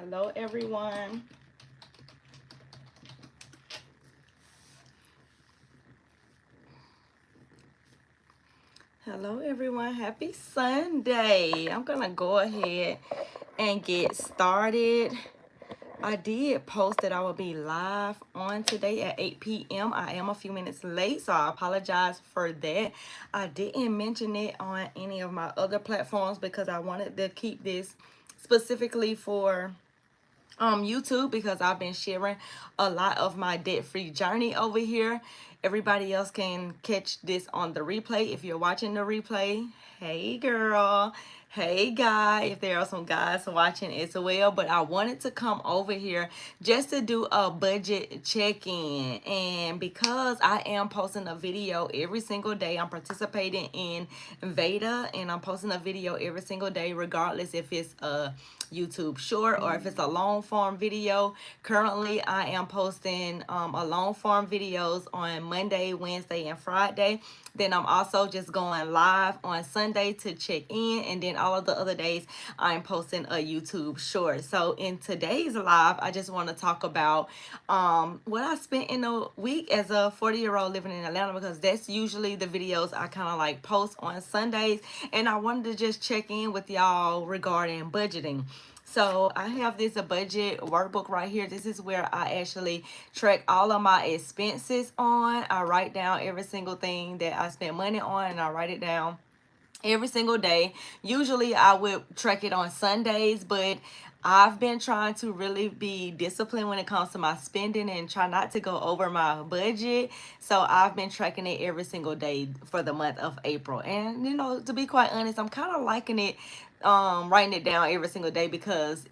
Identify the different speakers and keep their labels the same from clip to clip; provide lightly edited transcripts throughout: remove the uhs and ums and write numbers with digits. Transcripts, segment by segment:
Speaker 1: Hello, everyone. Hello, everyone. Happy Sunday. I'm going to go ahead and get started. I did post that I will be live on today at 8 p.m. I am a few minutes late, so I apologize for that. I didn't mention it on any of my other platforms because I wanted to keep this specifically for YouTube, because I've been sharing a lot of my debt-free journey over here. Everybody else can catch this on the replay. If you're watching the replay, hey girl, hey guy, if there are some guys watching as well. But I wanted to come over here just to do a budget check-in, and because I am posting a video every single day, I'm participating in Veda, and I'm posting a video every single day regardless if it's a YouTube short or if it's a long form video. Currently, I am posting a long form videos on Monday, Wednesday, and Friday. Then I'm also just going live on Sunday to check in, and then all of the other days I'm posting a YouTube short. So in today's live, I just want to talk about what I spent in a week as a 40-year-old living in Atlanta, because that's usually the videos I kind of like post on Sundays, and I wanted to just check in with y'all regarding budgeting. So I have this a budget workbook right here. This is where I actually track all of my expenses on. I write down every single thing that I spend money on, and I write it down every single day. Usually I would track it on Sundays, but I've been trying to really be disciplined when it comes to my spending and try not to go over my budget. So I've been tracking it every single day for the month of April. And to be quite honest, I'm kind of liking it, writing it down every single day, because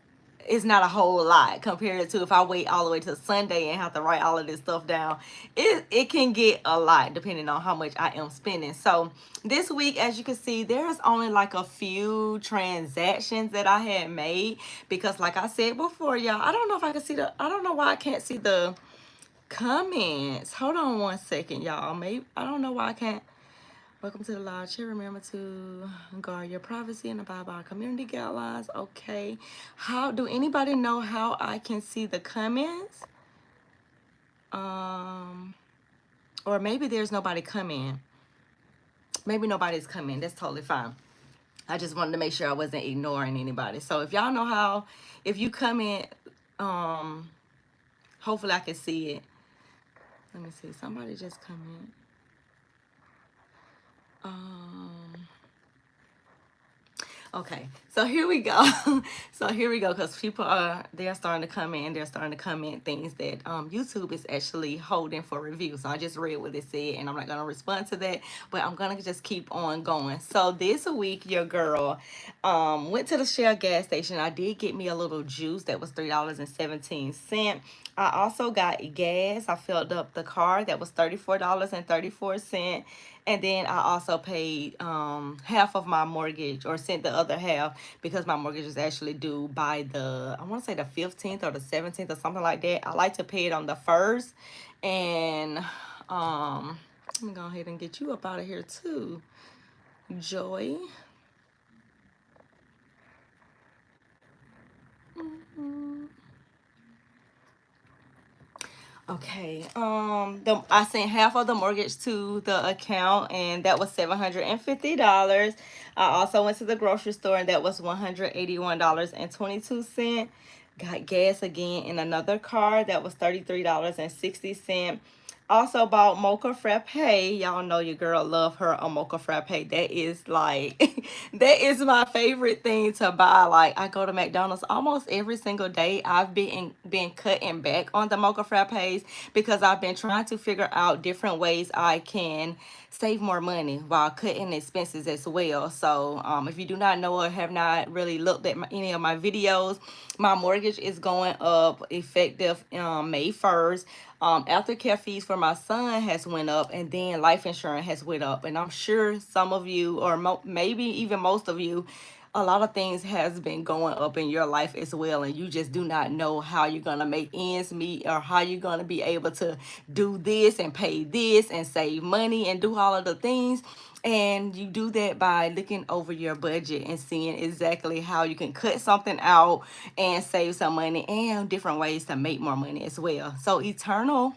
Speaker 1: it's not a whole lot compared to if I wait all the way to Sunday and have to write all of this stuff down. It can get a lot depending on how much I am spending. So this week, as you can see, there's only like a few transactions that I had made, because like I said before, y'all, I don't know if I can see I don't know why I can't see the comments. Hold on one second, y'all. Maybe I don't know why I can't. Welcome to the live chat. Remember to guard your privacy and abide by community guidelines. Okay. How do anybody know how I can see the comments? Or maybe there's nobody coming. Maybe nobody's coming. That's totally fine. I just wanted to make sure I wasn't ignoring anybody. So if y'all know how, if you comment, hopefully I can see it. Let me see. Somebody just come in. Okay, so here we go. So here we go, because people they're starting to come in. They're starting to comment things that YouTube is actually holding for review. So I just read what it said, and I'm not gonna respond to that, but I'm gonna just keep on going. So this week, your girl went to the Shell gas station. I did get me a little juice that was $3.17. I also got gas. I filled up the car. That was $34.34. And then I also paid half of my mortgage, or sent the other half, because my mortgage is actually due by I want to say the 15th or the 17th or something like that. I like to pay it on the 1st. And let me go ahead and get you up out of here too, Joy. Okay. I sent half of the mortgage to the account, and that was $750. I also went to the grocery store, and that was $181.22. Got gas again in another car. That was $33.60. Also bought mocha frappe. Y'all know your girl love her a mocha frappe. That is like that is my favorite thing to buy. Like, I go to McDonald's almost every single day. I've been cutting back on the mocha frappes, because I've been trying to figure out different ways I can save more money while cutting expenses as well. So if you do not know or have not really looked at any of my videos, my mortgage is going up effective May 1st. Aftercare fees for my son has went up, and then life insurance has went up. And I'm sure some of you, or maybe even most of you, a lot of things has been going up in your life as well, and you just do not know how you're gonna make ends meet, or how you're gonna be able to do this and pay this and save money and do all of the things. And you do that by looking over your budget and seeing exactly how you can cut something out and save some money, and different ways to make more money as well. So Eternal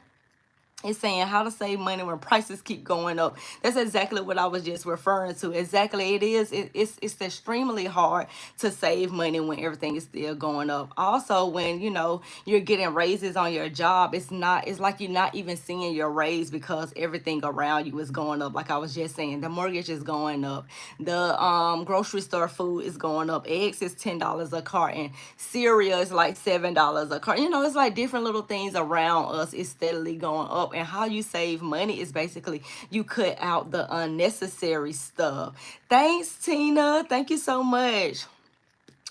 Speaker 1: it's saying how to save money when prices keep going up. That's exactly what I was just referring to. Exactly, it is. It's extremely hard to save money when everything is still going up. Also, when you're getting raises on your job, it's like you're not even seeing your raise because everything around you is going up. Like I was just saying, the mortgage is going up, the grocery store food is going up. Eggs is $10 a carton. Cereal is like $7 a carton. It's like different little things around us is steadily going up. And how you save money is basically you cut out the unnecessary stuff. Thanks, Tina. Thank you so much.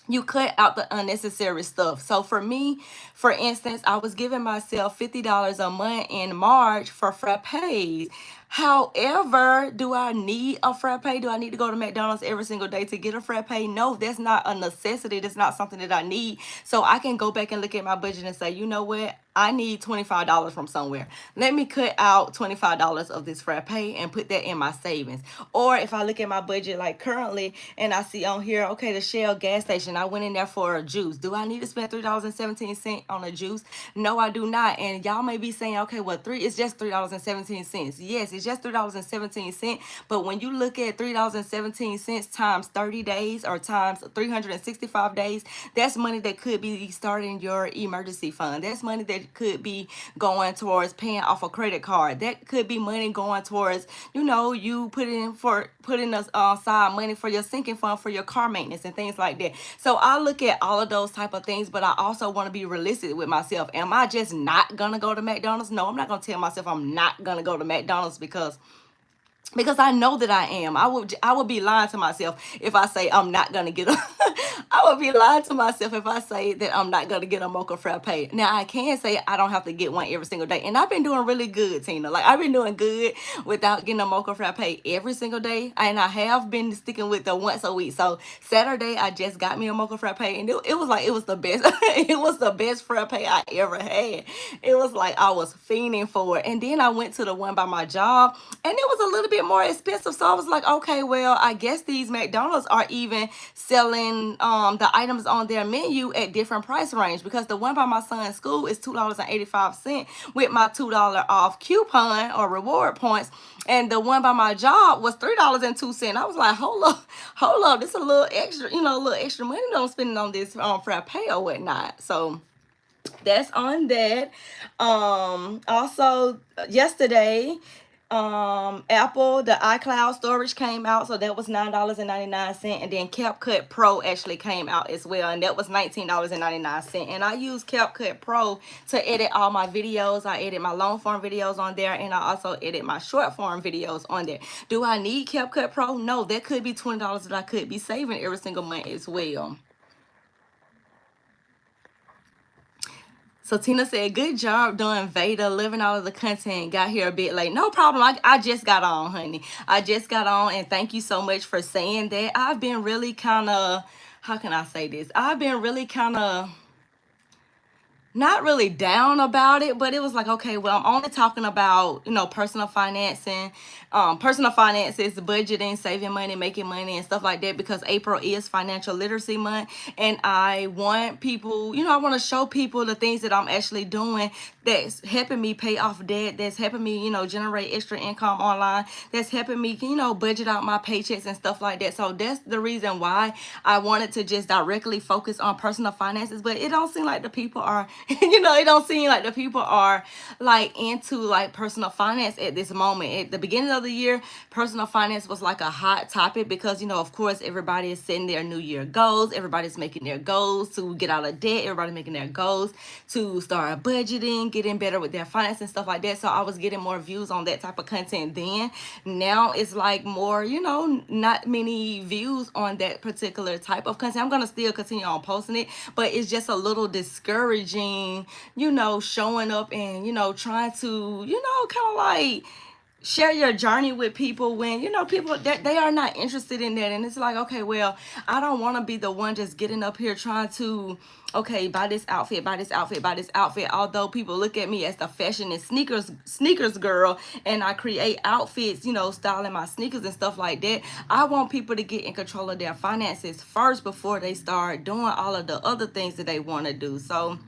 Speaker 1: You cut out the unnecessary stuff. So for me, for instance, I was giving myself $50 a month in March for frappes. However, do I need a frappe? Do I need to go to McDonald's every single day to get a frappe? No, that's not a necessity. That's not something that I need. So I can go back and look at my budget and say, you know what? I need $25 from somewhere. Let me cut out $25 of this frappe and put that in my savings. Or if I look at my budget like currently and I see on here, okay, the Shell gas station, I went in there for a juice. Do I need to spend $3.17 on a juice? No, I do not. And y'all may be saying, okay, well, it's just $3.17. Yes, it's just $3.17. But when you look at $3.17 times 30 days or times 365 days, that's money that could be starting your emergency fund. That's money that could be going towards paying off a credit card. That could be money going towards, you putting aside money for your sinking fund for your car maintenance and things like that. So I look at all of those type of things, but I also want to be realistic with myself. Am I just not gonna go to McDonald's? No, I'm not gonna tell myself I'm not gonna go to McDonald's because I know that I am. I would be lying to myself if I say I'm not gonna get a I would be lying to myself if I say that I'm not gonna get a mocha frappe. Now I can say I don't have to get one every single day. And I've been doing really good, Tina. Like I've been doing good without getting a mocha frappe every single day. And I have been sticking with the once a week. So Saturday I just got me a mocha frappe and it was the best it was the best frappe I ever had. It was like I was fiending for it. And then I went to the one by my job and it was a little bit more expensive. So I was like, okay, well, I guess these McDonald's are even selling the items on their menu at different price range, because the one by my son's school is $2.85 with my $2 off coupon or reward points. And the one by my job was $3.02. I was like, hold up, this is a little extra, a little extra money that I'm spending on this frappe or whatnot. So that's on that. Also yesterday, Apple, the iCloud storage came out, so that was $9.99, and then CapCut Pro actually came out as well, and that was $19.99. And I use CapCut Pro to edit all my videos. I edit my long form videos on there, and I also edit my short form videos on there. Do I need CapCut Pro? No, that could be $20 that I could be saving every single month as well. So Tina said, good job doing Veda, living all of the content. Got here a bit late. No problem. I just got on, honey. I just got on, and thank you so much for saying that. I've been really kind of, how can I say this? I've been really kind of not really down about it, but it was like, okay, well, I'm only talking about, personal financing, personal finances, budgeting, saving money, making money, and stuff like that, because April is financial literacy month. And I want people, I want to show people the things that I'm actually doing that's helping me pay off debt, that's helping me, generate extra income online, that's helping me, budget out my paychecks and stuff like that. So that's the reason why I wanted to just directly focus on personal finances. But it don't seem like the people are, it don't seem like the people are like into like personal finance at this moment. At the beginning of the year, personal finance was like a hot topic because, of course, everybody is setting their new year goals. Everybody's making their goals to get out of debt. Everybody making their goals to start budgeting, getting better with their finance and stuff like that. So I was getting more views on that type of content then. Now it's like more, not many views on that particular type of content. I'm going to still continue on posting it, but it's just a little discouraging, showing up and, trying to, kind of like share your journey with people when you know people that they are not interested in that, and it's like, okay, well, I don't want to be the one just getting up here trying to, okay, buy this outfit, buy this outfit, buy this outfit. Although people look at me as the fashion and sneakers girl, and I create outfits, you know, styling my sneakers and stuff like that, I want people to get in control of their finances first before they start doing all of the other things that they want to do. So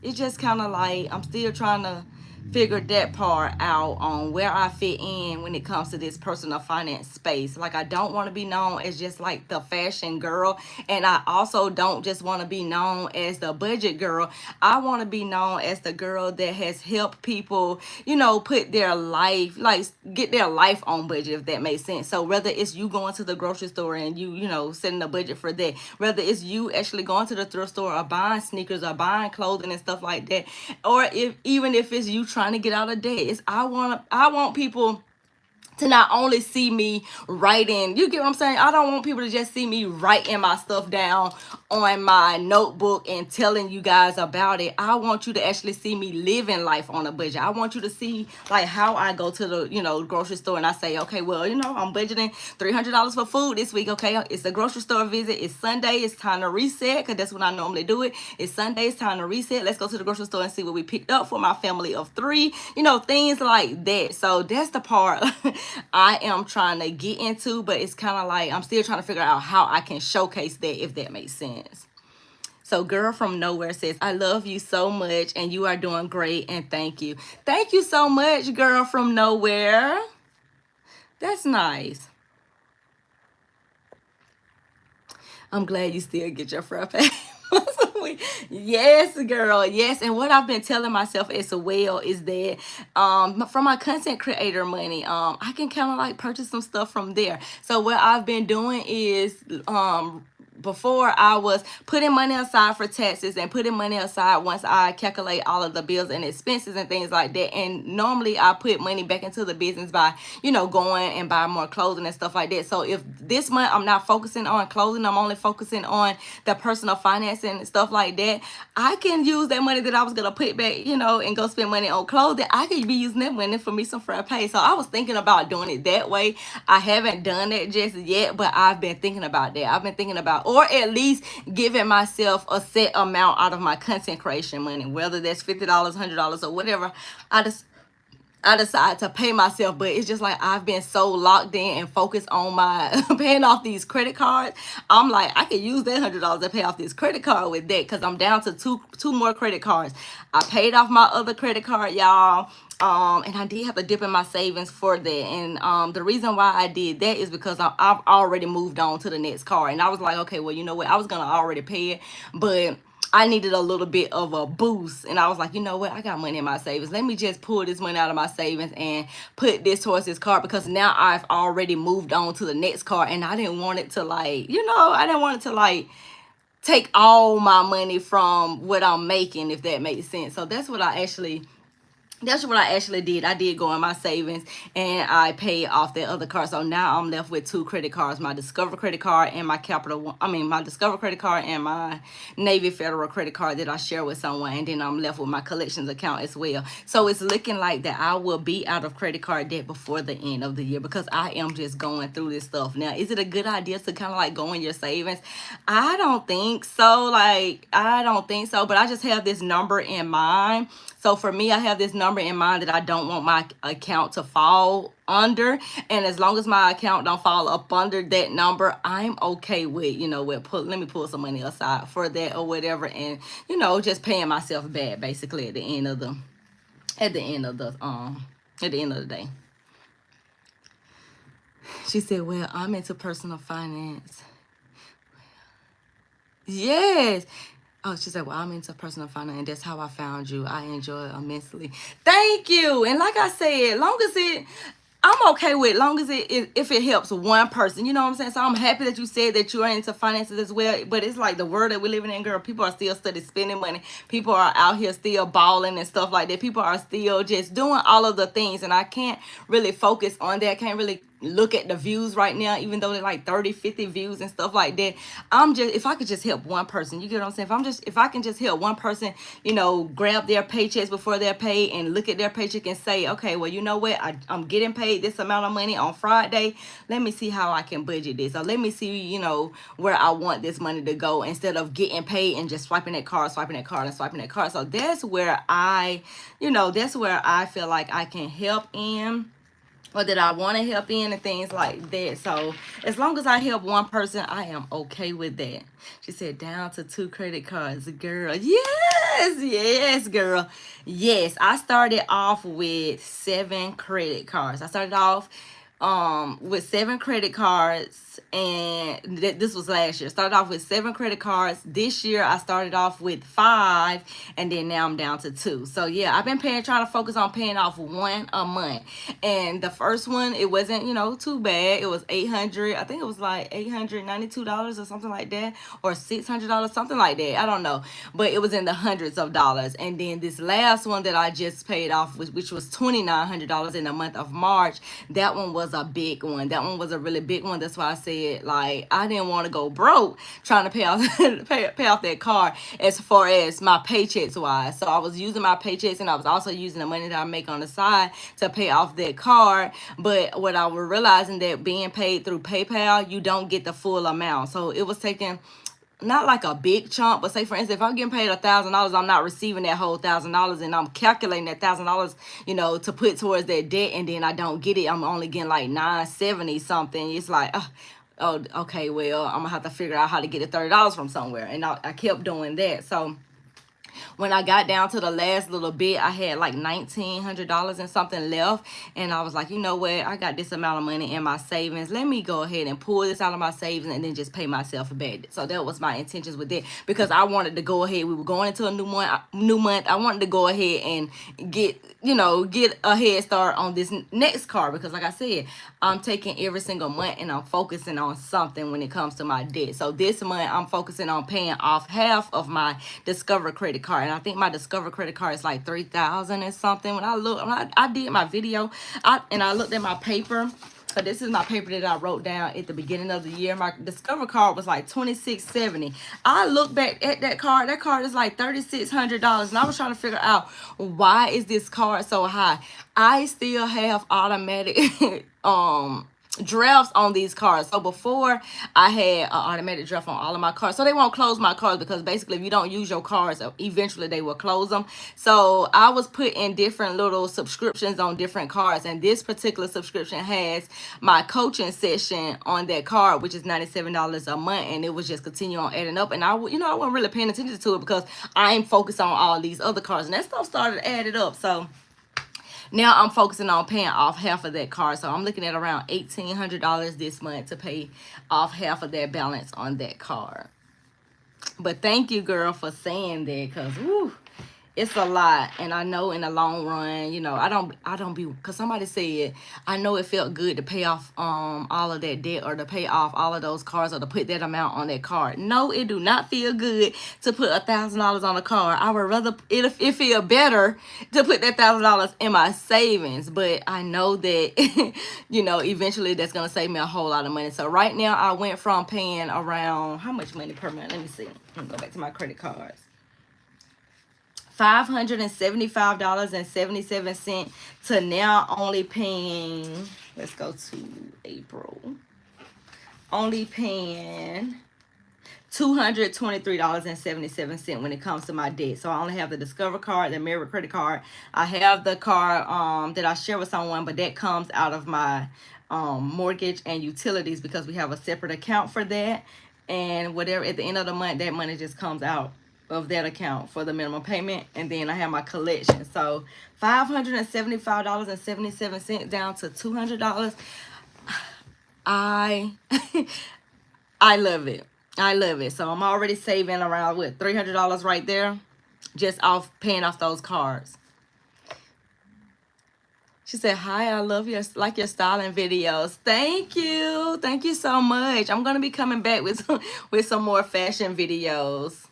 Speaker 1: it's just kind of like I'm still trying to figured that part out on where I fit in when it comes to this personal finance space. Like, I don't want to be known as just like the fashion girl, and I also don't just want to be known as the budget girl. I want to be known as the girl that has helped people, you know, put their life, like get their life on budget, if that makes sense. So whether it's you going to the grocery store and you know, setting a budget for that, whether it's you actually going to the thrift store or buying sneakers or buying clothing and stuff like that, or if even if it's you trying to get out of debt, it's I want people to not only see me writing, you get what I'm saying? I don't want people to just see me writing my stuff down on my notebook and telling you guys about it. I want you to actually see me living life on a budget. I want you to see like how I go to the, you know, grocery store and I say, okay, well, you know, I'm budgeting $300 for food this week. Okay, it's a grocery store visit. It's Sunday. It's time to reset, because that's when I normally do it. It's Sunday. It's time to reset. Let's go to the grocery store and see what we picked up for my family of 3. You know, things like that. So that's the part I am trying to get into, but it's kind of like I'm still trying to figure out how I can showcase that, if that makes sense. So Girl From Nowhere says, I love you so much and you are doing great, and thank you. Thank you so much, Girl From Nowhere. That's nice. I'm glad you still get your frappe. Yes, girl. Yes. And what I've been telling myself as well is that from my content creator money, I can kind of like purchase some stuff from there. So what I've been doing is before I was putting money aside for taxes and putting money aside once I calculate all of the bills and expenses and things like that. And normally I put money back into the business by, you know, going and buying more clothing and stuff like that. So if this month I'm not focusing on clothing, I'm only focusing on the personal financing and stuff like that, I can use that money that I was going to put back, you know, and go spend money on clothing. I could be using that money for me some frappe. So I was thinking about doing it that way. I haven't done it just yet, but I've been thinking about that. I've been thinking about, or at least giving myself a set amount out of my content creation money, whether that's $50, $100, or whatever I decide to pay myself. But it's just like I've been so locked in and focused on my paying off these credit cards. I'm like, I could use that $100 to pay off this credit card with that, because I'm down to two more credit cards. I paid off my other credit card, y'all. And I did have to dip in my savings for that. And the reason why I did that is because I've already moved on to the next car. And I was like, okay, well, you know what? I was going to already pay it, but I needed a little bit of a boost. And I was like, you know what? I got money in my savings. Let me just pull this money out of my savings and put this towards this car, because now I've already moved on to the next car. And I didn't want it to like, you know, I didn't want it to like take all my money from what I'm making, if that makes sense. So that's what I actually did. I did go in my savings and I paid off that other card. So now I'm left with 2 credit cards, my Discover credit card and my my Discover credit card and my Navy Federal credit card that I share with someone. And then I'm left with my collections account as well. So it's looking like that I will be out of credit card debt before the end of the year, because I am just going through this stuff. Now, is it a good idea to kind of like go in your savings? I don't think so. But I just have this number in mind. So for me, I have this number in mind that I don't want my account to fall under. And as long as my account don't fall up under that number, I'm okay with, you know, let me pull some money aside for that or whatever. And, you know, just paying myself back basically at the end of the day. She said, well, I'm into personal finance. Yes. Oh, she said, well, I'm into personal finance, and that's how I found you. I enjoy it immensely. Thank you. And like I said, I'm okay with long as if it helps one person, you know what I'm saying? So I'm happy that you said that you are into finances as well. But it's like the world that we're living in, girl. People are still studying spending money. People are out here still balling and stuff like that. People are still just doing all of the things, and I can't really focus on that. I can't really look at the views right now, even though they're like 30, 50 views and stuff like that. I'm just, if I could just help one person, you get what I'm saying? If I can just help one person, you know, grab their paychecks before they're paid and look at their paycheck and say, okay, well, you know what? I'm getting paid this amount of money on Friday. Let me see how I can budget this. Or let me see, you know, where I want this money to go, instead of getting paid and just swiping that card, swiping that card, and swiping that card. So that's where that's where I feel like I can help in, or that I want to help in, and things like that. So as long as I help one person, I am okay with that. She said down to 2 credit cards, girl. Yes, girl. Yes, I started off with 7 credit cards. I started off with 7 credit cards, and this was last year. Started off with 7 credit cards. This year I started off with 5, and then now I'm down to 2. So yeah, I've been trying to focus on paying off 1 a month. And the first one, it wasn't, you know, too bad. It was 800, I think it was like $892 or something like that, or $600, something like that. I don't know, but it was in the hundreds of dollars. And then this last one that I just paid off, which was $2,900 in the month of March, that one was a big one. That one was a really big one. That's why I said, like, I didn't want to go broke trying to pay off pay off that card as far as my paychecks wise. So I was using my paychecks, and I was also using the money that I make on the side to pay off that card. But what I was realizing, that being paid through PayPal, you don't get the full amount. So it was taking not like a big chunk, but say for instance, if I'm getting paid $1,000, I'm not receiving that whole $1,000, and I'm calculating that $1,000, you know, to put towards that debt, and then I don't get it. I'm only getting like $970 something. It's like, oh, okay, well, I'm gonna have to figure out how to get the $30 from somewhere, and I kept doing that. So when I got down to the last little bit, I had like $1,900 and something left. And I was like, you know what? I got this amount of money in my savings. Let me go ahead and pull this out of my savings and then just pay myself back. So that was my intentions with it, because I wanted to go ahead. We were going into a new month. I wanted to go ahead and get a head start on this next card, because like I said, I'm taking every single month and I'm focusing on something when it comes to my debt. So this month I'm focusing on paying off half of my Discover credit card, and I think my Discover credit card is like $3,000 and something. When I did my video, I looked at my paper. So this is my paper that I wrote down at the beginning of the year. My Discover card was like $2,670. I look back at that card. That card is like $3,600, and I was trying to figure out, why is this card so high? I still have automatic drafts on these cards. So before, I had an automatic draft on all of my cards, so they won't close my cards, because basically if you don't use your cards, eventually they will close them. So I was putting different little subscriptions on different cards, and this particular subscription has my coaching session on that card, which is $97 a month, and it was just continuing on adding up. And I wasn't really paying attention to it, because I'm focused on all these other cards, and that stuff started added up. So now I'm focusing on paying off half of that card. So I'm looking at around $1,800 this month to pay off half of that balance on that card. But thank you, girl, for saying that, because it's a lot. And I know in the long run, I don't be, because somebody said, I know it felt good to pay off all of that debt, or to pay off all of those cards, or to put that amount on that card. No, it do not feel good to put $1,000 on a card. I would rather it feel better to put that $1,000 in my savings. But I know that eventually that's gonna save me a whole lot of money. So right now I went from paying around, how much money per month? Let me see. Let me go back to my credit cards. $575.77 to now only paying, let's go to April, only paying $223.77 when it comes to my debt. So I only have the Discover card, the Merit credit card. I have the card that I share with someone, but that comes out of my mortgage and utilities, because we have a separate account for that. And whatever, at the end of the month, that money just comes out of that account for the minimum payment. And then I have my collection. So $575.77 down to $200. I love it. I love it. So I'm already saving around, what, $300 right there, just off paying off those cards. She said, hi, I love your styling videos. Thank you. Thank you so much. I'm going to be coming back with some more fashion videos.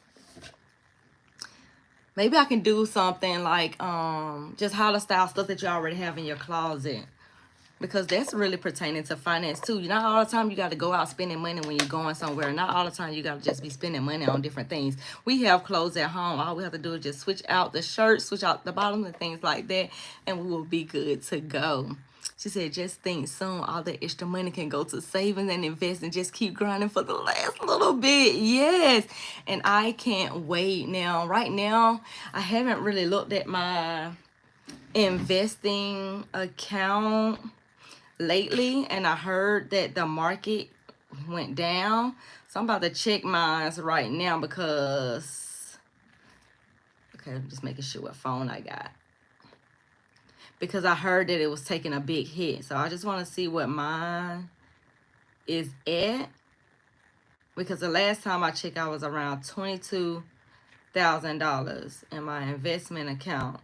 Speaker 1: Maybe I can do something like just how to style stuff that you already have in your closet. because that's really pertaining to finance too. Not all the time you got to go out spending money when you're going somewhere. Not all the time you got to just be spending money on different things. We have clothes at home. All we have to do is just switch out the shirt, switch out the bottoms and things like that, and we will be good to go. She said, just think soon all the extra money can go to savings and invest and just keep grinding for the last little bit. Yes. And I can't wait. Now, right now, I haven't really looked at my investing account lately, and I heard that the market went down. So I'm about to check mine right now because, okay, I'm just making sure what phone I got. Because I heard that it was taking a big hit. So I just want to see what mine is at. Because the last time I checked, I was around $22,000 in my investment account.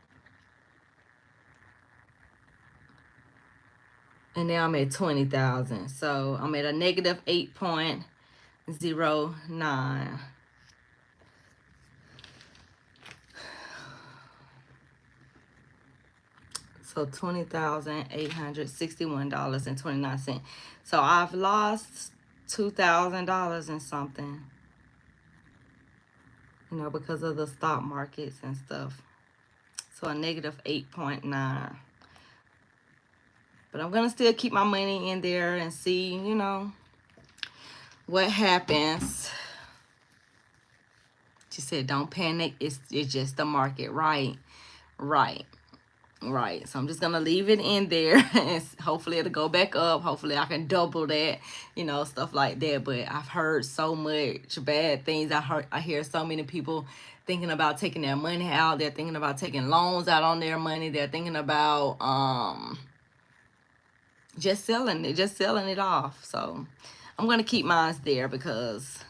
Speaker 1: And now I'm at 20,000. So I'm at a negative 8.09. So $20,861.29. So I've lost $2,000 and something, you know, because of the stock markets and stuff. So a negative 8.9. But I'm gonna still keep my money in there and see, you know, what happens. She said, don't panic. It's just the market. Right. So I'm just gonna leave it in there and hopefully it'll go back up. Hopefully I can double that, you know, stuff like that. But I've heard so much bad things. I hear so many people thinking about taking their money out. They're thinking about taking loans out on their money. They're thinking about just selling it off. So I'm gonna keep mine there because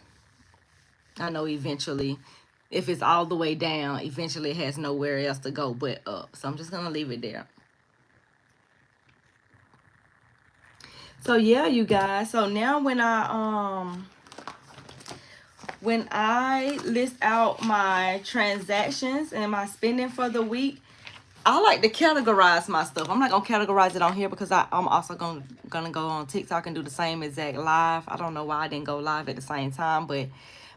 Speaker 1: I know eventually, if it's all the way down, eventually it has nowhere else to go but up. So I'm just gonna leave it there. So yeah, you guys. So now when I list out my transactions and my spending for the week, I like to categorize my stuff. I'm not gonna categorize it on here because I'm also gonna go on TikTok and do the same exact live. I don't know why I didn't go live at the same time, but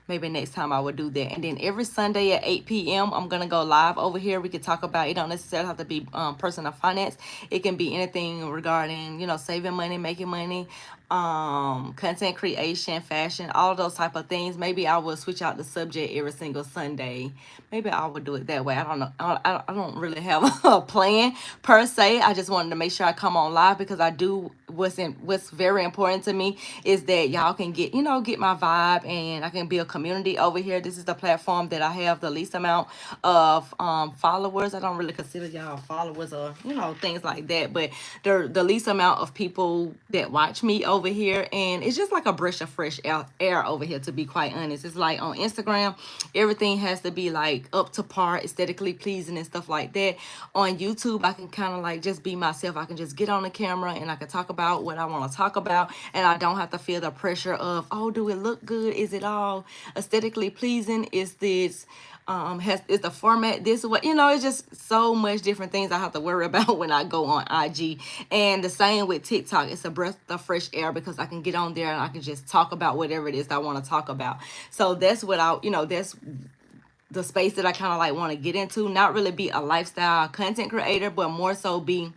Speaker 1: maybe next time I would do that. And then every Sunday at 8 p.m. I'm gonna go live over here. We could talk about, it don't necessarily have to be personal finance. It can be anything regarding, you know, saving money, making money, content creation, fashion, all those type of things. Maybe I will switch out the subject every single Sunday. Maybe I would do it that way. I don't know. I don't really have a plan per se. I just wanted to make sure I come on live because I do what's very important to me is that y'all can get, you know, get my vibe and I can build community over here. This is the platform that I have the least amount of followers. I don't really consider y'all followers or, you know, things like that, but the least amount of people that watch me over here, and it's just like a breath of fresh air over here, to be quite honest. It's like on Instagram, everything has to be like up to par, aesthetically pleasing and stuff like that. On YouTube, I can kind of like just be myself. I can just get on the camera and I can talk about what I want to talk about, and I don't have to feel the pressure of, oh, do it look good? Is it all aesthetically pleasing? Is this is the format this way? You know, it's just so much different things I have to worry about when I go on IG. And the same with TikTok. It's a breath of fresh air because I can get on there and I can just talk about whatever it is that I want to talk about. So that's what that's the space that I kind of like want to get into. Not really be a lifestyle content creator, but more so be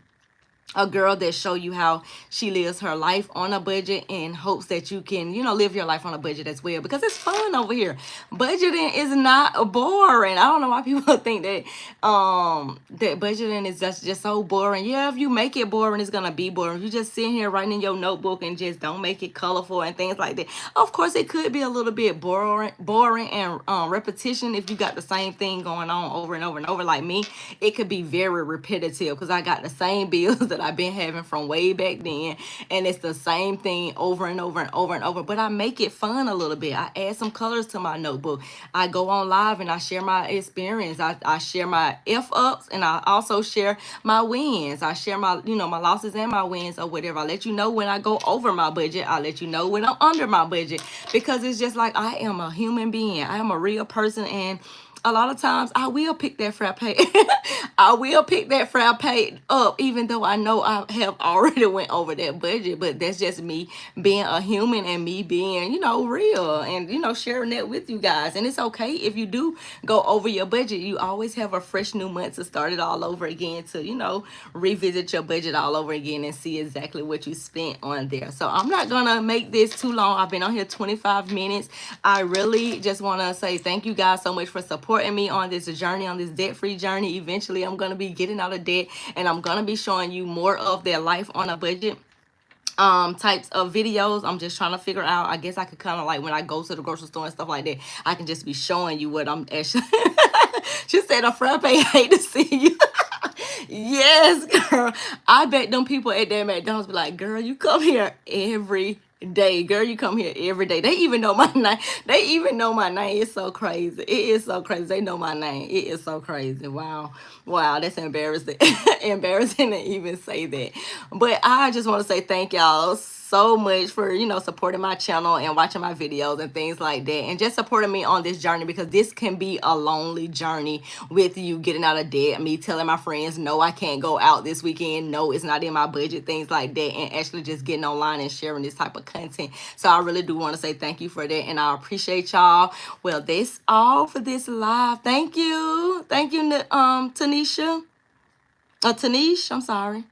Speaker 1: a girl that show you how she lives her life on a budget in hopes that you can, you know, live your life on a budget as well, because it's fun over here. Budgeting is not boring. I don't know why people think that that budgeting is just so boring. Yeah, if you make it boring, it's gonna be boring. If you just sit here writing in your notebook and just don't make it colorful and things like that, of course it could be a little bit boring and repetition. If you got the same thing going on over and over and over like me, it could be very repetitive because I got the same bills that I've been having from way back then, and it's the same thing over and over and over and over. But I make it fun a little bit. I add some colors to my notebook. I go on live and I share my experience. I share my F-ups and I also share my wins. I share my, you know, my losses and my wins or whatever. I let you know when I go over my budget. I let you know when I'm under my budget, because it's just like I am a human being. I am a real person, and a lot of times I will pick that frappe. I will pick that frappe up, even though I know I have already went over that budget. But that's just me being a human and me being, you know, real and, you know, sharing that with you guys. And it's okay if you do go over your budget. You always have a fresh new month to start it all over again, to, you know, revisit your budget all over again and see exactly what you spent on there. So I'm not gonna make this too long. I've been on here 25 minutes. I really just want to say thank you guys so much for supporting me on this journey, on this debt-free journey. Eventually I'm gonna be getting out of debt, and I'm gonna be showing you more of their life on a budget types of videos. I'm just trying to figure out, I guess I could kind of, like, when I go to the grocery store and stuff like that, I can just be showing you what I'm actually she said, a frappe, I hate to see you. Yes, girl. I bet them people at that McDonald's be like, girl, you come here every day. Girl, you come here every day. They even know my name. They even know my name. It's so crazy. It is so crazy. They know my name. It is so crazy. Wow. Wow, that's embarrassing. Embarrassing to even say that. But I just want to say thank y'all so much for, you know, supporting my channel and watching my videos and things like that, and just supporting me on this journey, because this can be a lonely journey with you getting out of debt, me telling my friends no, I can't go out this weekend, no, it's not in my budget, things like that, and actually just getting online and sharing this type of content. So I really do want to say thank you for that, and I appreciate y'all. Well, that's all for this live. Thank you Tanisha, Tanish, I'm sorry.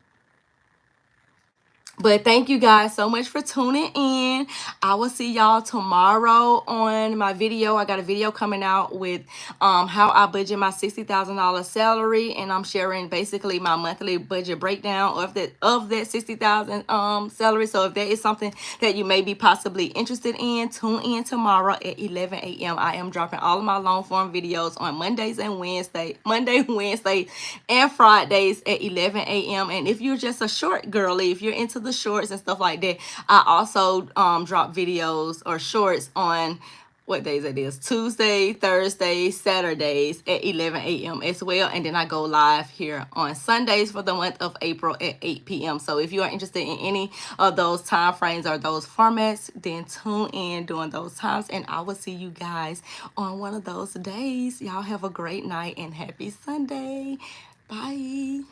Speaker 1: But thank you guys so much for tuning in. I will see y'all tomorrow on my video. I got a video coming out with how I budget my $60,000 salary, and I'm sharing basically my monthly budget breakdown of that 60,000 salary. So if that is something that you may be possibly interested in, tune in tomorrow at 11 a.m. I am dropping all of my long form videos on Monday, Wednesday, and Fridays at 11 a.m. And if you're just a short girly, if you're into the shorts and stuff like that, I also drop videos or shorts on what days it is, Tuesday, Thursday, Saturdays at 11 a.m. as well. And then I go live here on Sundays for the month of April at 8 p.m. So if you are interested in any of those time frames or those formats, then tune in during those times, and I will see you guys on one of those days. Y'all have a great night and happy Sunday. Bye.